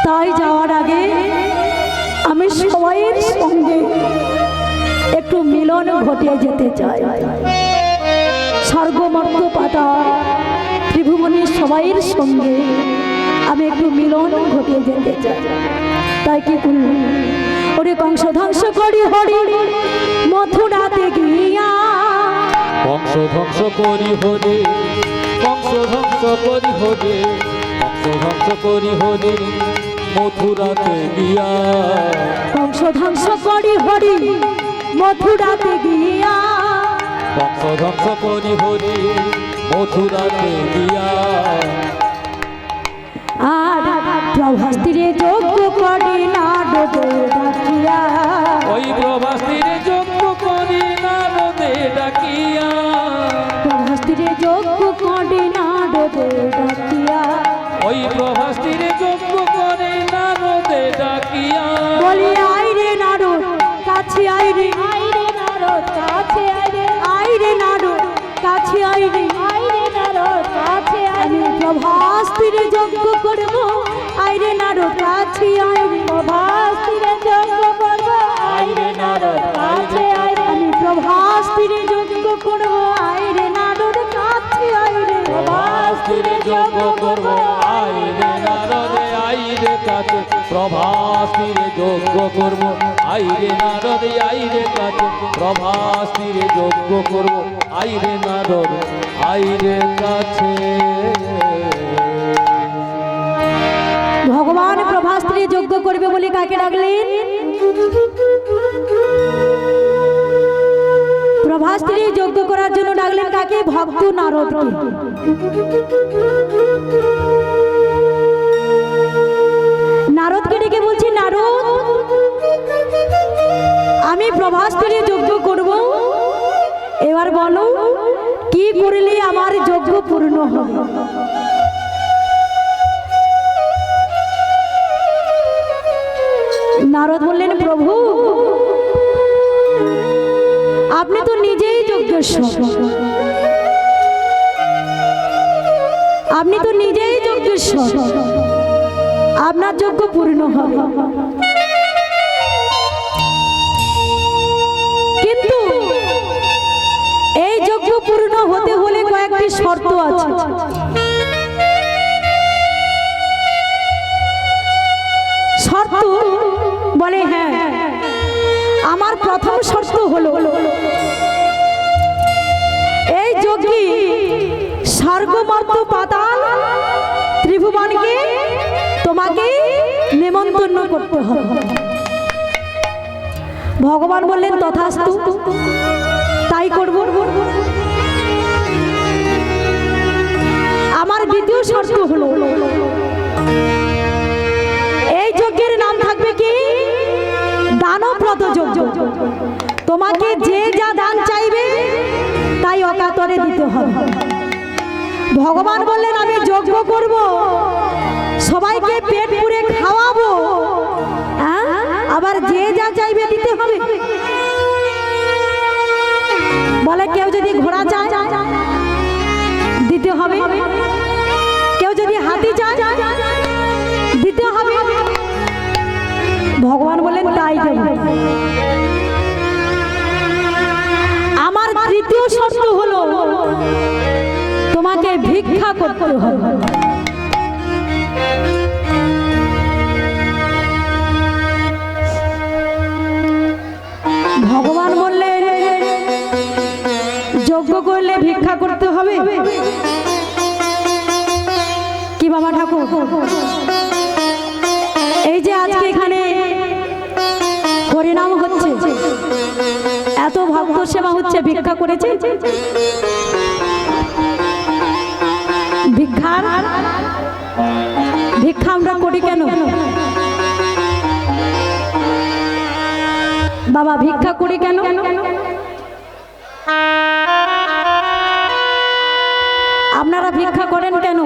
তাই যাওয়ার আগে আমি সবাইয়ের সঙ্গে একটু মিলন ঘটিয়ে যেতে চাই। স্বর্গমর্ত পাতাল ত্রিভুবনের সবাইয়ের সঙ্গে আমি একটু মিলন ঘটিয়ে যেতে চাই। তাই কি করল, ওরে কংস ধ্বংস করি হরি মথুরাতে গিয়া, কংস ধ্বংস করি হরি, কংস ধ্বংস করি হরি, কংস ধ্বংস করি হরি মথুরাতে গিয়া, কংস ধ্বংস করি হরি মথুরাতে গিয়া, কংস ধ্বংস করি হরি মথুরাতে গিয়া। আর প্রভাস্তিরে যজ্ঞ করি নারদে ডাকিয়া, ওই প্রভাস্তিরে যজ্ঞ করি নারদে ডাকিয়া, প্রভাস্তিরে যজ্ঞ করি নারদে ডাকিয়া, ওই প্রভাস্তিরে যজ্ঞ করে নারদে ডাকিয়া। বলি আই রে নারদ কাছে আই রে, আইরে নারদ কাছে আইরে, আই রে নারদ কাছে আই রে, আইরে নারদ কাছে আমি আইরে, প্রভাস্তিরে যজ্ঞ করব, আই রে নারদ কাছে আই রে, প্রভাস্তিরে যজ্ঞ করব, আইরে নারদ কাছে আইরে, আমি প্রভাস্তিরে যজ্ঞ করব, আই রে নারদ কাছে আই রে, প্রভাস্তিরে যজ্ঞ করব, আইরে নারদে আইরে কাছে, প্রভাস্তিরে যজ্ঞ করব, আইরে নারদে আইরে কাছে, প্রভাস্তিরে যজ্ঞ করব, আইরে নারদ আইরে কাছে। ভগবান প্রভাস্ত্রী যজ্ঞ করবে বলে কাকে ডাকলেন? প্রভাস্ত্রী যজ্ঞ করার জন্য ডাকলেন কাকে? ভক্ত নারদকে। নারদকে ডেকে বলছি, নারদ আমি প্রভাস্ত্রী যজ্ঞ করব, এবার বলো কি করলে আমার যজ্ঞ পূর্ণ হবে? নারদ বললেন, প্রভু আপনি তো নিজেই যজ্ঞেশ্বর, আপনি তো নিজেই যজ্ঞেশ্বর, আপনার যজ্ঞ পূর্ণ হবে। পূর্ণ হতে হলে কয়েকটি শর্ত আছে। শর্ত বলে, হ্যাঁ, আমার প্রথম শর্ত হলো এই যোগী স্বর্গ মর্ত পাতাল ত্রিভুবনকে তোমাকে নেমন্তন্ন করতে হবে। ভগবান বললেন তথাস্তু, তাই করব। আমার দ্বিতীয় শর্ত হলো এই যজ্ঞের নাম থাকবে কি? দানব্রত যজ্ঞ। তোমাকে যে যা দান চাইবে তাই অকাতরে দিতে হবে। ভগবান বললেন আমি যজ্ঞ করব, সবাইকে পেট পুরে খাওয়াবো, আবার যে যা চাইবে দিতে হবে। বলে কেউ যদি ঘোড়া চায় দিতে হবে, কেউ যদি হাতি চায় দিতে হবে। ভগবান বলেন তাই দেব। আমার তৃতীয় শর্ত হলো তোমাকে ভিক্ষা করতে হবে। ভগবান বললেন যজ্ঞ করলে ভিক্ষা করতে হবে কি বাবা ঠাকুর? এই যে আজকে এখানে হরিনাম হচ্ছে, এত ভক্ত সেবা হচ্ছে, ভিক্ষা করেছে? ভিক্ষা আমরা করি কেন বাবা? ভিক্ষা করি কেন? আপনারা ভিক্ষা করেন কেন?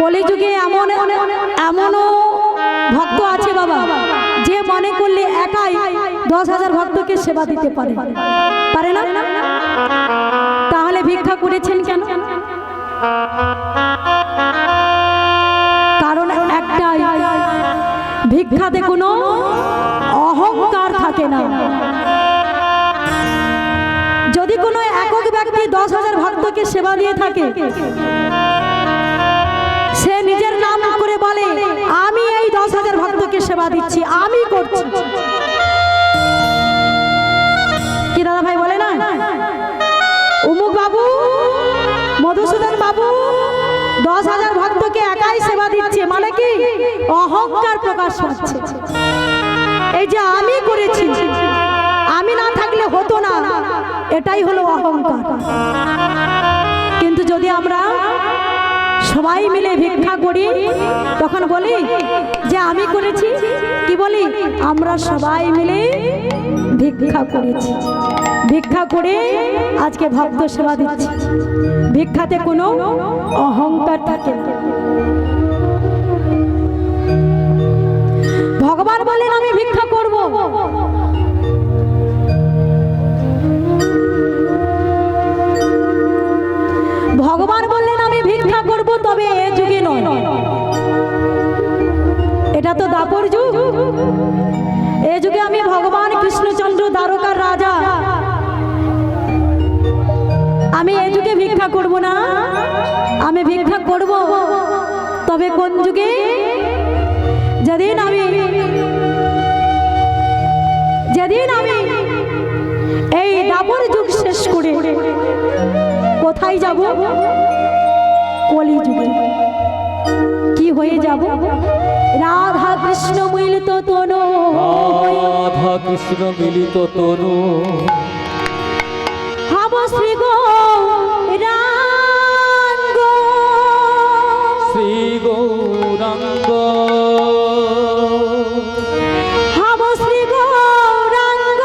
কলিযুগে এমনও ভক্ত আছে বাবা, যে মনে করলে একাই 10,000 ভক্তকে সেবা দিতে পারে না। তাহলে ভিক্ষা করেছেন কেন? কারণ একটাই, ভিক্ষাতে কোনো অহংকার থাকে না। যদি কোনো একক ব্যক্তি 10,000 ভক্তকে সেবা দিয়ে থাকে, সে নিজের নাম করে বলে আমি এই 10,000 ভক্তকে সেবা দিচ্ছি, আমি করছি। কি দাদা ভাই বলে না, অমুক বাবু, মধুসূদন বাবু 10,000 ভক্তকে একাই সেবা দিচ্ছে, মানে কি অহংকার প্রকাশ পাচ্ছে। এই যে আমি করেছি, আমি না থাকলে হতো না, এটাই হলো অহংকার। কিন্তু যদি আমরা সবাই মিলে ভিক্ষা করি, তখন বলি যে আমি করেছি, কি বলি? আমরা সবাই মিলে ভিক্ষা করেছি, ভিক্ষা করে আজকে ভক্ত সেবা দিচ্ছি। ভিক্ষাতে কোনো অহংকার থাকে না। ভগবান বলেন আমি ভিক্ষা করব। ভগবান বললেন আমি ভিক্ষা করব, তবে এ যুগে নয়, এটা তো দাপর যুগ। এ যুগে আমি ভগবান কৃষ্ণচন্দ্র দ্বারকার রাজা, আমি এ যুগে ভিক্ষা করব না। আমি ভিক্ষা করব তবে কোন যুগে? যেদিন আমি এই দাপর যুগ শেষ করে কোথায় যাব? কলি যুগে। কি হয়ে যাব? রাধা কৃষ্ণ মিলিত তনু, রাধা কৃষ্ণ মিলিত তনু, হব শ্রী গৌরাঙ্গ, শ্রী গৌরাঙ্গ, হব শ্রী গৌরাঙ্গ,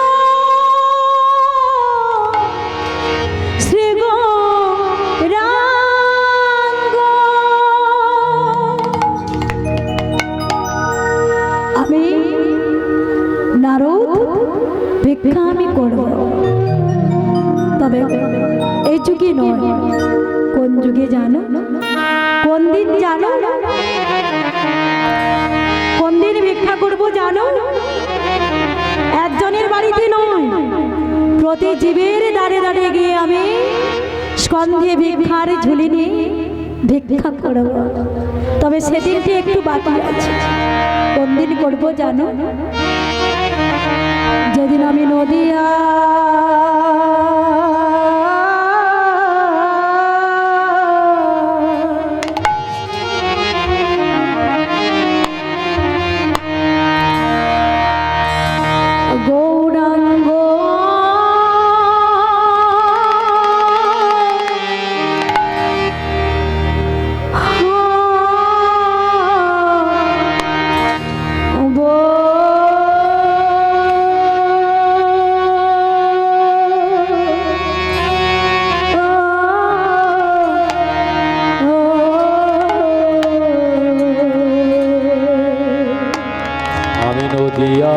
শ্রী গৌরাঙ্গ। আমি নারদ ভিক্ষা আমি করব, তবে এই যুগে নয়। কোন যুগে জানো? কোন দিন জানো? কোন দিন ভিক্ষা করব জানো? একজনের বাড়িতে নয়, প্রতি জীবের দাঁড়ে দাঁড়িয়ে গিয়ে আমি স্কন্ধে ভিক্ষার ঝুলি নিয়ে ভিক্ষা করব। তবে সেদিনটি একটু বাকি আছে। কোন দিন করবো জানো? যেদিন আমি নদিয়া গৌরাঙ্গ আমি নদিয়া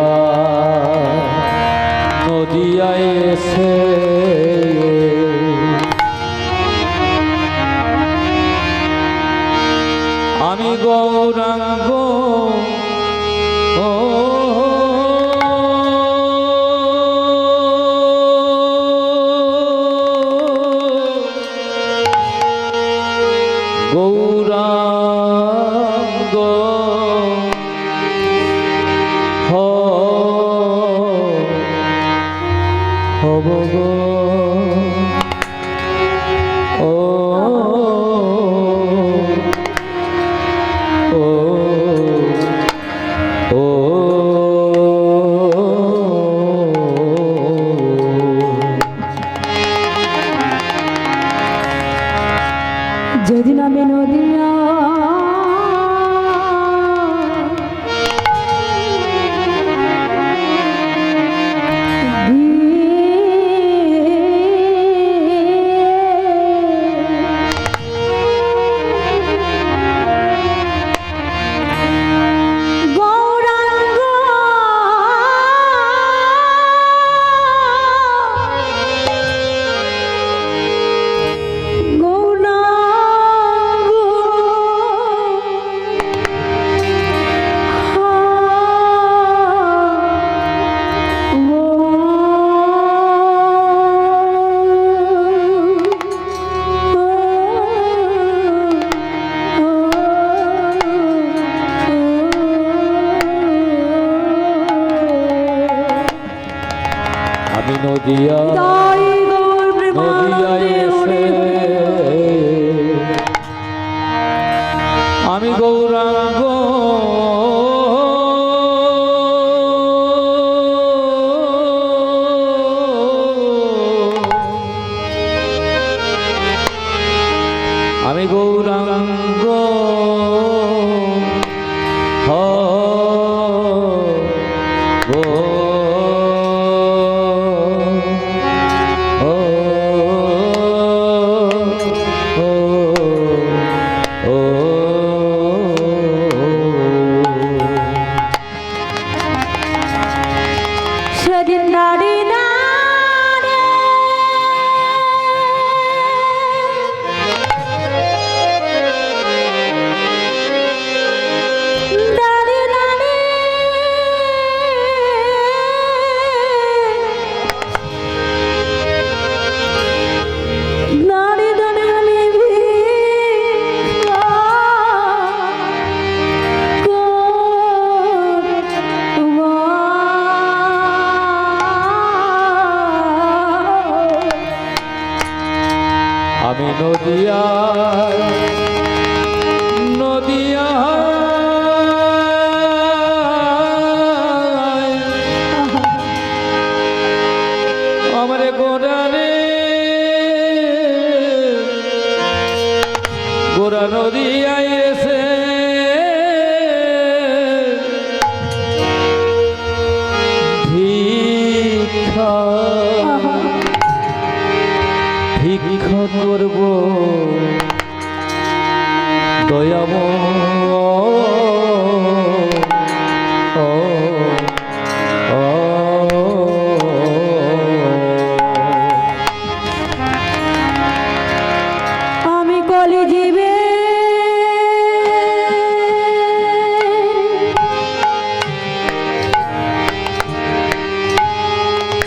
নদিয়ায় এসে আমি গৌরাঙ্গ ও গৌরাঙ্গ হব গো ও ও ও যেদিন আমি নদিয়া আমি নদিয়া নদিয়ায় এসে আমি গৌরাঙ্গ আমি গৌরাঙ্গ সেদিন নারী আমি নদিয়া নদিয়া আমার গোড়ারে গোড়া নদিয়ায় এসে ভিক্ষা ভিক্ষা করব দয়াম আমি কলি জীবে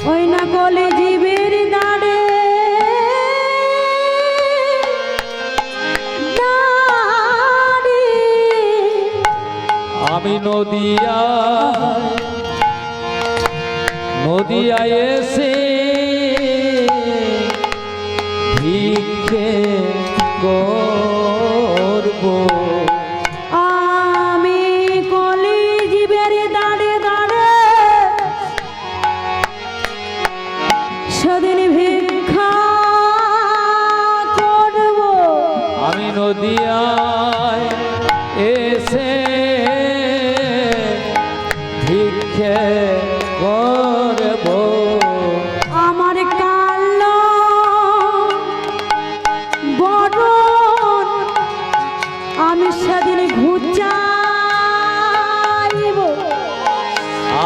ওই না নদিয়ায় এসে ভিক্ষে করব আমি কলি জীবের দাঁড়ে দাঁড়ে সেদিন ভিক্ষা করব। আমি নদিয়ায় এসে ভিক্ষে করব আমার কালো বরণ আমি সেদিন ঘুচাইব।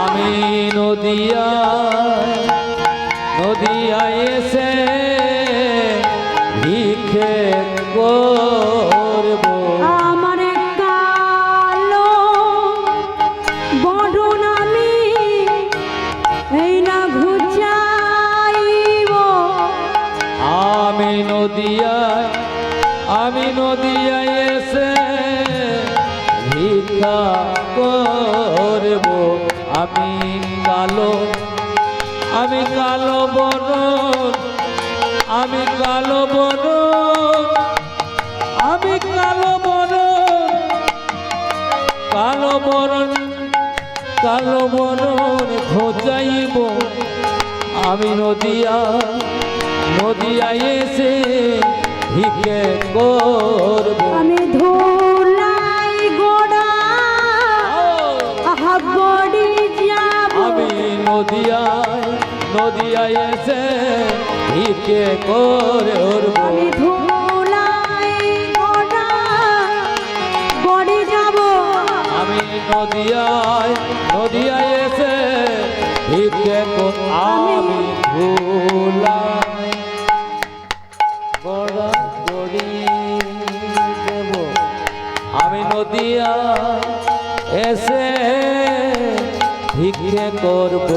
আমি নদিয়ায় এসে ভিক্ষে করব আমার কালো বরণ আমি এই না ঘুচাইব। আমি নদিয়ায় এসে ভিক্ষা করব আমি কালো বরণ আমি কালো বরণ খোঁজাইব আমি নদিয়ায় এসে ভিক্ষে করব আমি ধুলাই গোড়া গড়ি যাব। আমি নদিয়ায় এসে ভিক্ষে করব আমি ধুলাই গোড়া গড়ি যাব। আমি নদিয়ায় এসে ভিক্ষে আমি ভুলাই গড়া গড়ি দেব আমি নদিয়ায় এসে ভিক্ষে করব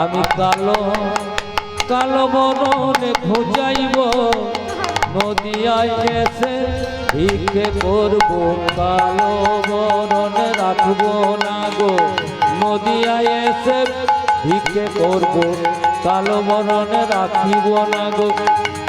আমি কালো বরণে খোঁজাইব নদিয়ায় এসে ভিক্ষে করব কালো বরণে রাখব না গো নদিয়ায় এসে ভিক্ষে করব কালো বরণে রাখিব না গো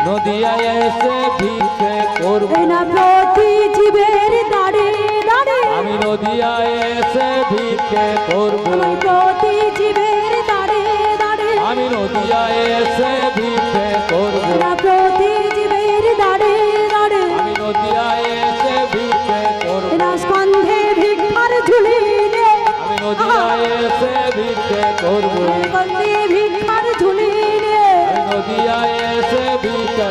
নদিয়ায় এসে ভিক্ষে করব এই না প্রতি জীবের দাঁড়ে দাঁড়ে আমি নদিয়ায় এসে ভিক্ষে করব আমি প্রতি জীবের দাঁড়ে দাঁড়ে আমি নদিয়ায় এসে ভিক্ষে করব না প্রতি জীবের দাঁড়ে দাঁড়ে আমি নদিয়ায় এসে ভিক্ষে করব না স্কন্ধে ভিক্ষার ঝুলি নে আমি নদিয়ায় এসে ভিক্ষে করব স্কন্ধে ভিক্ষার ঝুলি নে আমি নদিয়ায় এসে ভিক্ষা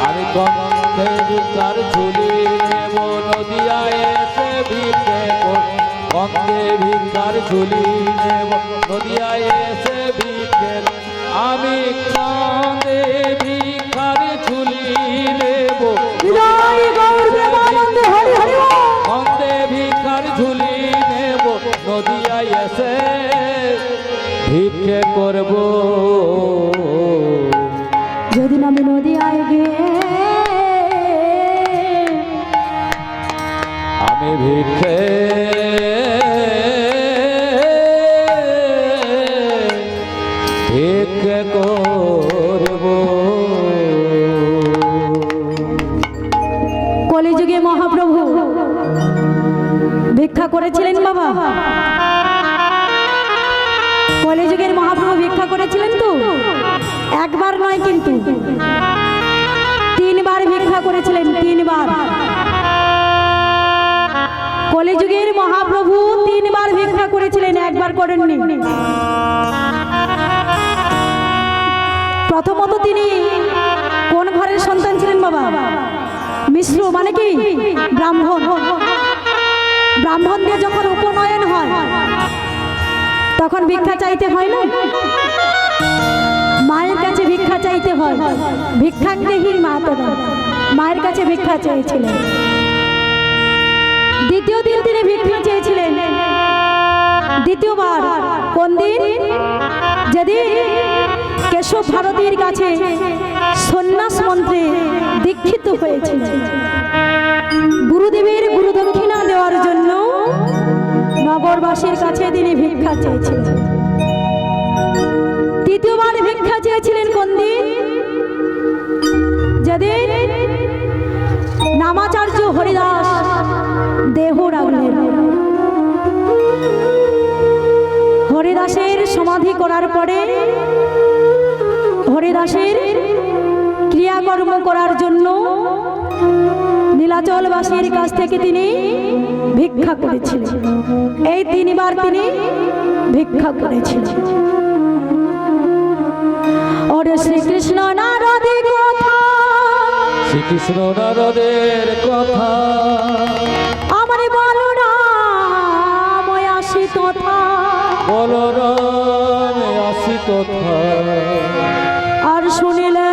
আমি গঙ্গে ভিক্ষার ঝুলি নেব নদিয়ায় এসে ভিক্ষে করব গঙ্গে ভিক্ষার ঝুলি নেব নদিয়ায় এসে ভিক্ষে আমি কাঁদে ভিক্ষার ঝুলি নেব জয় গৌর প্রেমানন্দে হরি হরি বল। গঙ্গে ভিক্ষার ঝুলি নেব নদিয়ায় এসে ভিক্ষে করব যেদিন আমি নদিয়ায় গিয়ে আমি ভিক্ষে করব কলিযুগে মহাপ্রভু ভিক্ষা করেছিলেন বাবা। কলিযুগের মহাপ্রভু ভিক্ষা করেছিলেন তো একবার নয় কিন্তু 3 বার ভিক্ষা করেছিলেন 3 বার। কলিযুগের মহাপ্রভু 3 বার ভিক্ষা করেছিলেন একবার করেননি। প্রথমত তিনি কোন ঘরের সন্তান ছিলেন বাবা? মিশ্র মানে কি ব্রাহ্মণ। ব্রাহ্মণ দিয়ে যখন উপনয়ন হয় তখন ভিক্ষা চাইতে হয় না, মায়ের কাছে ভিক্ষা চাইতে হয়। ভিক্ষাগ্রহীর মা তো মায়ের কাছে ভিক্ষা চেয়েছিলেন। দ্বিতীয় দিন তিনি ভিক্ষা চেয়েছিলেন। দ্বিতীয়বার কোন দিন? যেদিন কেশব ভারতীর কাছে সন্ন্যাস মন্ত্রে দীক্ষিত হয়েছিলেন। গুরুদেবের গুরুদক্ষিণা দেওয়ার জন্য নগর নগরবাসীর কাছে তিনি ভিক্ষা চেয়েছিলেন। তৃতীয়বার ভিক্ষা চেয়েছিলেন কোন দিন? যেদিন নামাচার্য হরিদাস দেহ রাখলেন। হরিদাসের সমাধি করার পরে হরিদাসের ক্রিয়াকর্ম করার জন্য নীলাচলবাসীর কাছ থেকে তিনি ভিক্ষা করেছিলেন। এই তিনবার তিনি ভিক্ষা করেছিলেন। ওরে শ্রীকৃষ্ণ নারদের কথা, শ্রীকৃষ্ণ নারদের কথা, আমার বলরাম আসি তথা, বলরাম আসি তথা, আর শুনিলে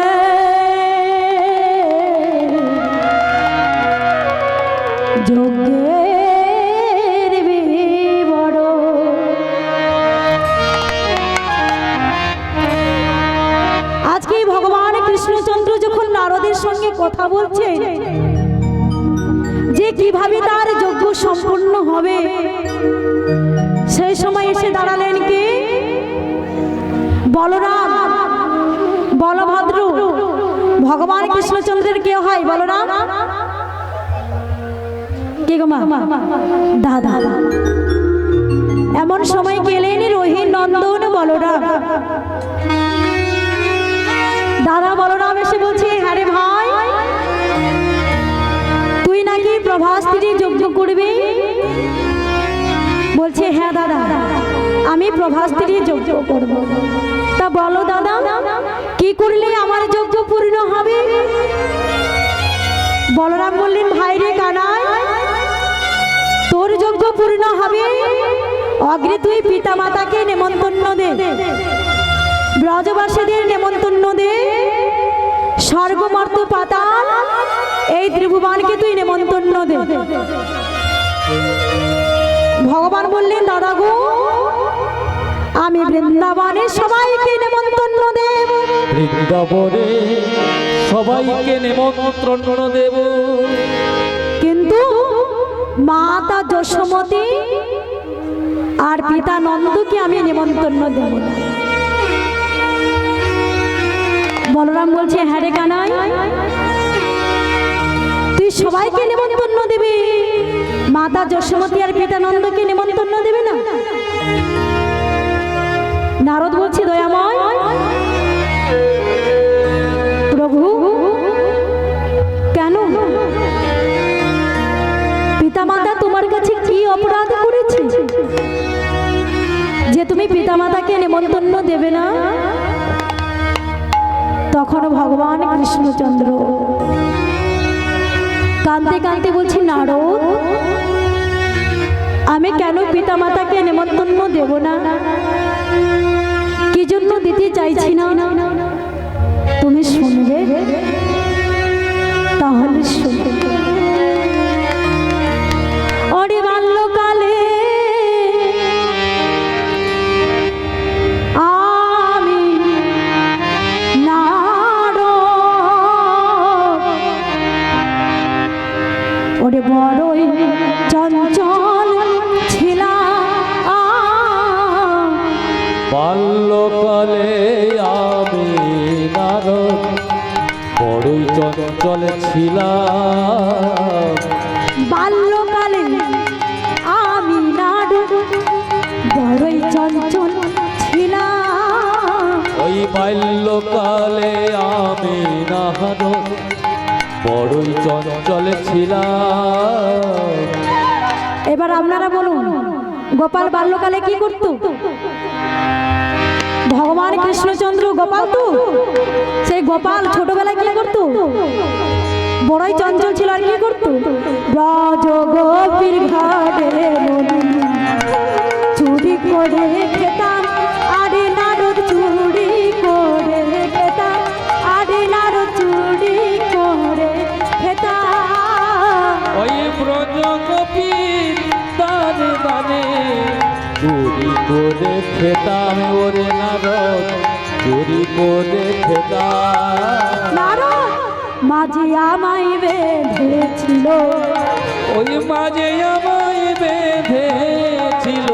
যজ্ঞের বিবরণ। আজকে ভগবান কৃষ্ণচন্দ্র যখন নারদের সঙ্গে কথা বলছে যে কিভাবে তার যজ্ঞ সম্পূর্ণ হবে, সেই সময় এসে দাঁড়ালেন কে? বলরাম, বলভদ্র। ভগবান কৃষ্ণচন্দ্রের কে হয়? বলরাম। কে গো মা? দাদা। এমন সময় গেলেন রোহিণ নন্দন বলরাম। দাদা বলরাম এসে বলছে, হ্যাঁ রে ভাই, তুই নাকি প্রভাস্ত্রী যজ্ঞ করবি? বলছে, হ্যাঁ দাদা, আমি প্রভাস্ত্রী যজ্ঞ করব। তা বলো দাদা, কি করলে আমার যজ্ঞ পূর্ণ হবে? বলরাম বললেন, ভাই রে কানাই, তোর যজ্ঞ পূর্ণ হবে অগ্রে তুই পিতা মাতাকে নেমন্তন্ন দে, ব্রজবাসীদের নেমন্তন্ন দে, স্বর্গমর্ত পাতাল এই ত্রিভুবনকে তুই নেমন্তন্ন দে। ভগবান বললেন, দাদা গো, আমি বৃন্দাবনে সবাইকে নেমন্তন্ন দেব, বৃন্দাবনে সবাইকে নেমন্ত্রণ দেব, কিন্তু মাতা যশোমতী আর পিতা নন্দকে আমি নেমন্তন্ন দেব না। বলরাম বলছে, হ্যাঁ রে কানাই, তুই সবাইকে নেমন্তন্ন দেবে, মাতা যশোমতী আর পিতা নন্দকে নেমন্তন্ন দেবে না? নারদ বলছে, দয়াময় প্রভু, কেন? পিতামাতা তোমার কাছে কি অপরাধ করেছে যে তুমি পিতামাতাকে নেমন্তন্ন দেবে না? তখন ভগবান কৃষ্ণচন্দ্র কাঁদতে কাঁদতে বলছি, নারদ, আমি কেন পিতামাতাকে নেমন্তন্ন দেব না? কি জন্য দিতে চাইছি না তুমি শুনবে? তাহলে শুনবে। ওরে বাল্যকালে আমি নারদ, ওরে বড়ই চঞ্চল ছিলাম, বাল্যকালে আমি নারদ বড়ই চঞ্চল ছিলাম, বাল্যকালে আমি নারদ বড়ই চঞ্চল ছিলাম। ওই বাল্যকালে আমি নারদ বড়ই চঞ্চল ছিলাম। এবার আপনারা বলুন, গোপাল বাল্যকালে কি করত? ভগবান কৃষ্ণচন্দ্র গোপাল তো, সেই গোপাল ছোটবেলায় কি করত? বড়ই চঞ্চল ছিল, আর কি করত? ব্রজ গোপীর ঘাটে চুরি করে খেতাম, আরে নারদ চুরি করে খেতাম, আরে নারদ চুরি করে খেতাম। ওই ব্রজ গোপীর দানে দানে চুরি করে খেতাম, ওরে নারদ চুরি করে খেতাম। নারদ মাঝে আমায় বেঁধেছিল, ওই মাঝে আমায় বেঁধেছিল,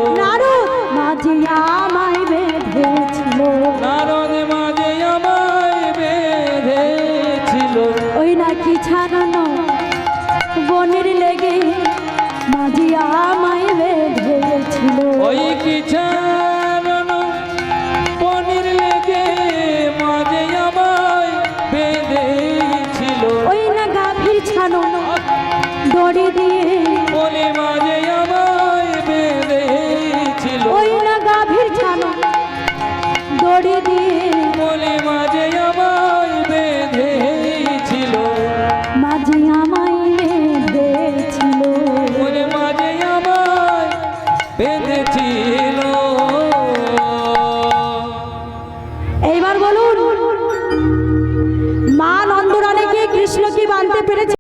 মাঝি আমায় বেঁধেছিল নারদ মাঝে আমায় বেঁধেছিল ওই নাকি ছাড়ানো বনের লেগে মাঝি আমায় বেঁধেছিল ওই কি ছাড়ানো পনির লেগে মাঝে আমায় বেঁধেছিল ওই না গাভীর ছানো দড়ি দিয়ে বলে মাঝে আমায় বেঁধেছিল ওই না গাভীর ছানো দড়ি দিয়ে বলে মাঝে আমায় বেঁধেছিল মাঝি আমায় বেঁধেছিল বলে মাঝে আমায় বেঁধেছিল এইবার বলুন মা নন্দরানীকে কৃষ্ণ কি বানতে পেরেছে?